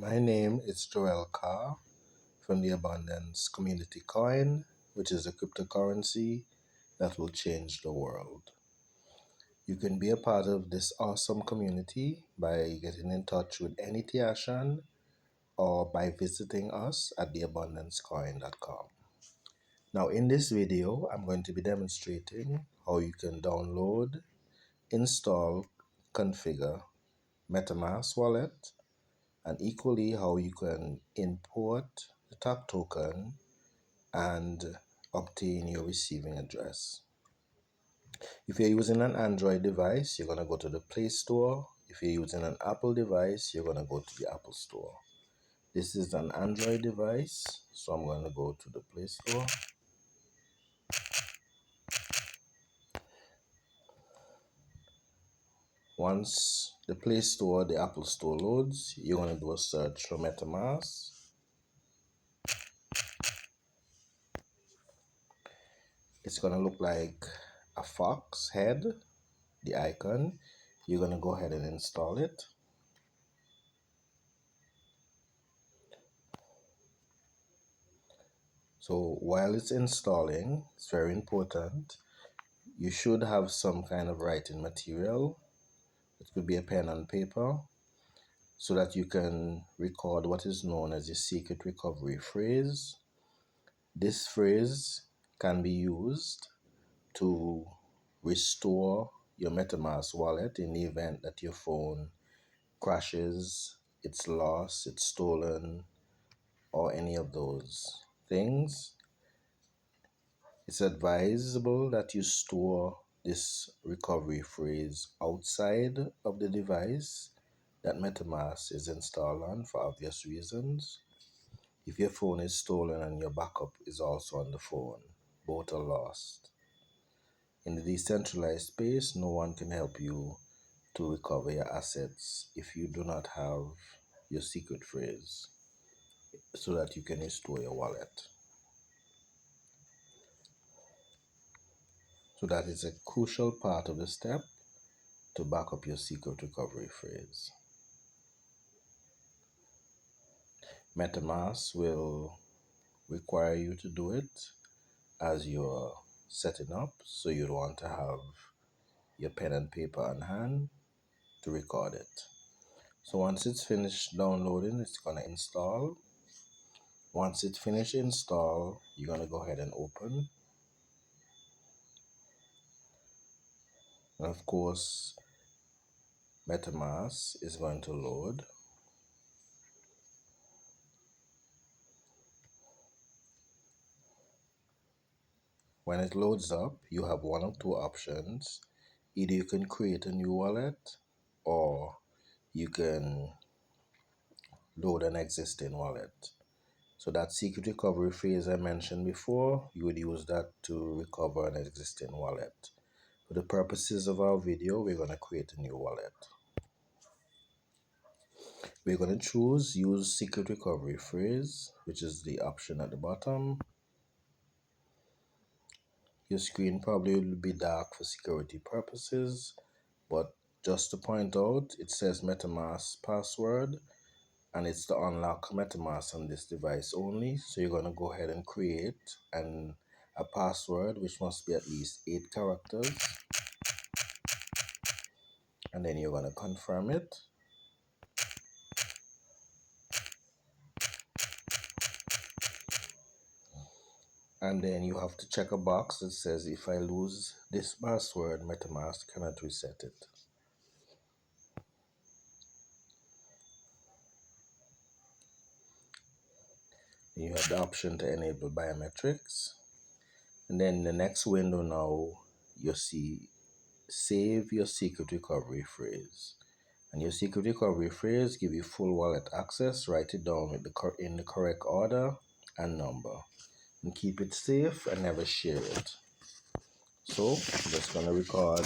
My name is Joel Carr from the Abundance Community Coin, which is a cryptocurrency that will change the world. You can be a part of this awesome community by getting in touch with any Tiashan or by visiting us at theabundancecoin.com. Now in this video, I'm going to be demonstrating how you can download, install, configure Metamask Wallet, and equally how you can import the tag token and obtain your receiving address. If you're using an Android device, you're going to go to the Play Store. If you're using an Apple device, you're going to go to the Apple Store. This is an Android device, so I'm going to go to the Play Store. Once the Play Store, the Apple Store loads, you're going to do a search for Metamask. It's going to look like a fox head, the icon. You're going to go ahead and install it. So while it's installing, it's very important. You should have some kind of writing material. It could be a pen and paper, so that you can record what is known as the secret recovery phrase. This phrase can be used to restore your Metamask wallet in the event that your phone crashes, it's lost, it's stolen, or any of those things. It's advisable that you store this recovery phrase outside of the device that Metamask is installed on for obvious reasons. If your phone is stolen and your backup is also on the phone, both are lost. In the decentralized space, no one can help you to recover your assets if you do not have your secret phrase so that you can restore your wallet. So that is a crucial part of the step to back up your secret recovery phrase. Metamask will require you to do it as you're setting up, so you'd want to have your pen and paper on hand to record it. So once it's finished downloading, it's going to install. Once it's finished install, you're going to go ahead and open. And of course, Metamask is going to load. When it loads up, you have one of two options. Either you can create a new wallet, or you can load an existing wallet. So that secret recovery phrase I mentioned before, you would use that to recover an existing wallet. For the purposes of our video, we're going to create a new wallet. We're going to choose use secret recovery phrase, which is the option at the bottom. Your screen probably will be dark for security purposes, but just to point out, it says Metamask password, and it's to unlock Metamask on this device only. So you're going to go ahead and create a password which must be at least 8 characters, and then you're going to confirm it. And then you have to check a box that says if I lose this password, Metamask cannot reset it. You have the option to enable biometrics. And then in the next window now, you'll see save your secret recovery phrase. And your secret recovery phrase give you full wallet access. Write it down with in the correct order and number. And keep it safe and never share it. So I'm just going to record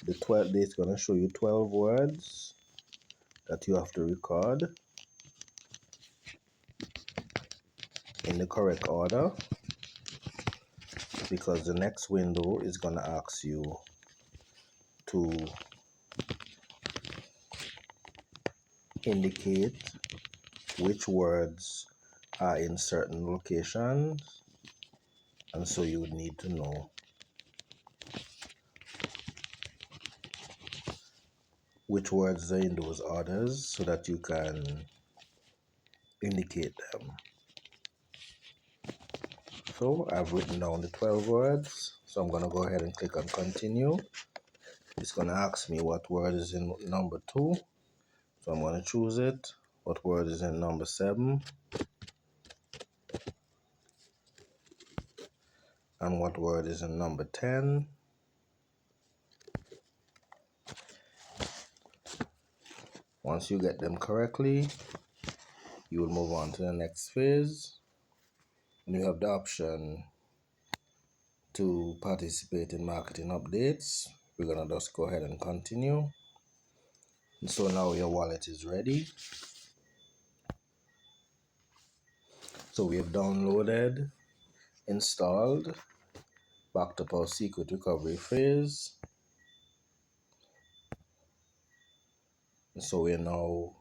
the 12, it's going to show you 12 words that you have to record in the correct order, because the next window is going to ask you to indicate which words are in certain locations, and so you would need to know which words are in those orders so that you can indicate them. So I've written down the 12 words, so I'm going to go ahead and click on continue. It's going to ask me what word is in number 2, so I'm going to choose it. What word is in number 7, and what word is in number 10. Once you get them correctly, you will move on to the next phase, and you have the option to participate in marketing updates. We're going to just go ahead and continue. And so now your wallet is ready. So we have downloaded, installed, backed up our secret recovery phrase. And so we're now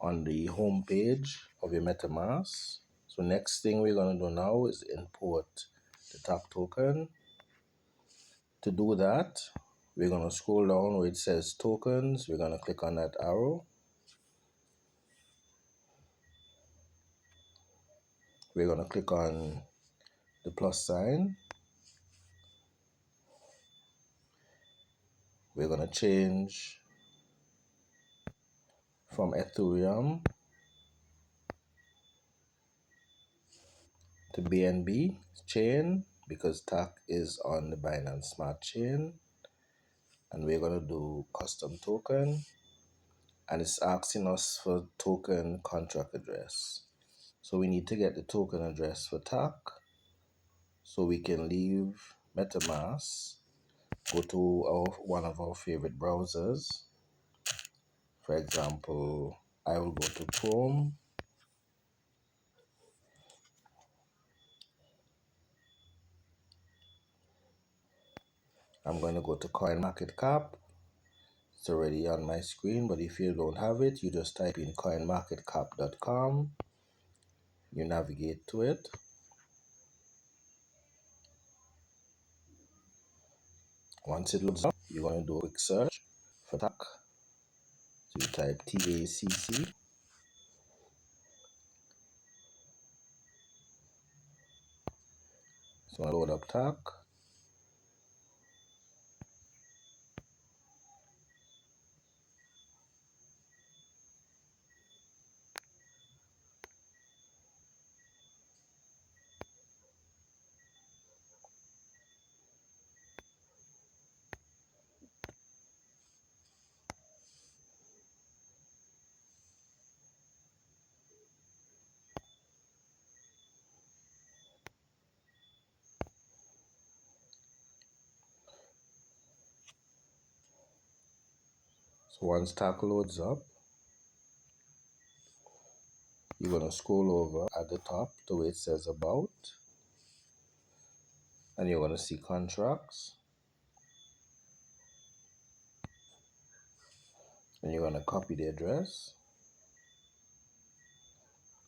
on the home page of your MetaMask. So next thing we're going to do now is import the TAC token. To do that, we're going to scroll down where it says tokens. We're going to click on that arrow. We're going to click on the plus sign. We're going to change from Ethereum to BNB chain because TAC is on the Binance Smart Chain. And we're going to do custom token. And it's asking us for token contract address. So we need to get the token address for TAC. So we can leave MetaMask, go to one of our favorite browsers. For example, I will go to Chrome. I'm going to go to CoinMarketCap. It's already on my screen, but if you don't have it, you just type in coinmarketcap.com. You navigate to it. Once it loads up, you're going to do a quick search for TAC. So you type TACC. So I load up TAC. So once TAC loads up, you're going to scroll over at the top to where it says about, and you're going to see contracts, and you're going to copy the address,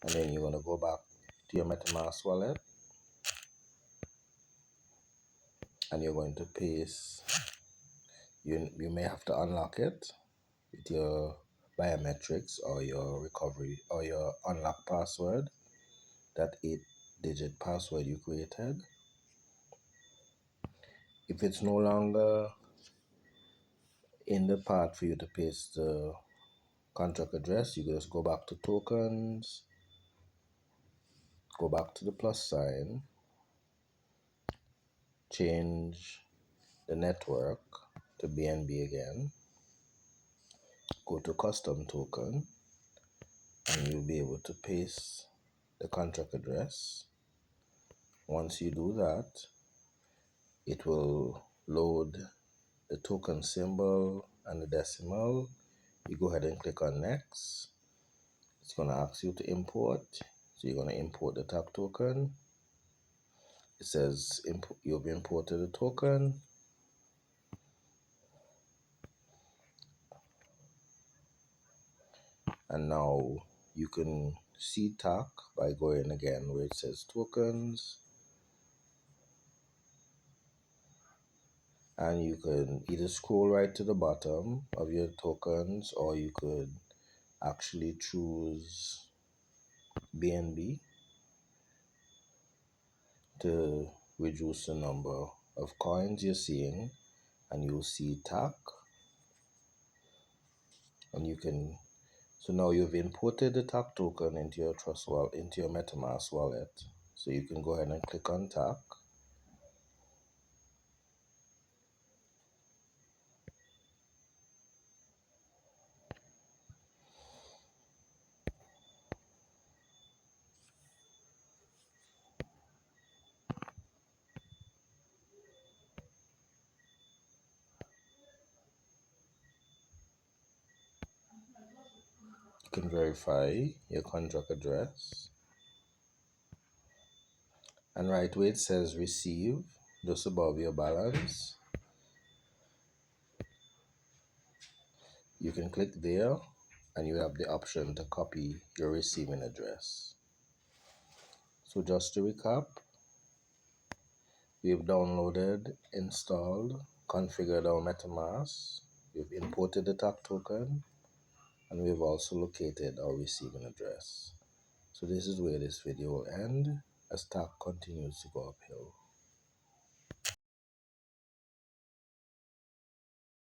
and then you're going to go back to your MetaMask wallet, and you're going to paste. You may have to unlock it with your biometrics or your recovery or your unlock password, that 8-digit password you created. If it's no longer in the part for you to paste the contract address, you just go back to tokens, go back to the plus sign, change the network to BNB again, go to custom token, and you'll be able to paste the contract address. Once you do that, it will load the token symbol and the decimal. You go ahead and click on next. It's going to ask you to import. So you're going to import the TAC token. It says you've imported the token. And now you can see TAC by going again where it says tokens, and you can either scroll right to the bottom of your tokens, or you could actually choose BNB to reduce the number of coins you're seeing, and you'll see TAC, and you can. So now you've imported the TAC token into your Trust wallet, into your Metamask wallet. So you can go ahead and click on TAC. You can verify your contract address. And right where it says receive, just above your balance, you can click there and you have the option to copy your receiving address. So just to recap, we've downloaded, installed, configured our MetaMask, we've imported the TAC token, and we've also located our receiving address. So this is where this video will end as TAC continues to go uphill.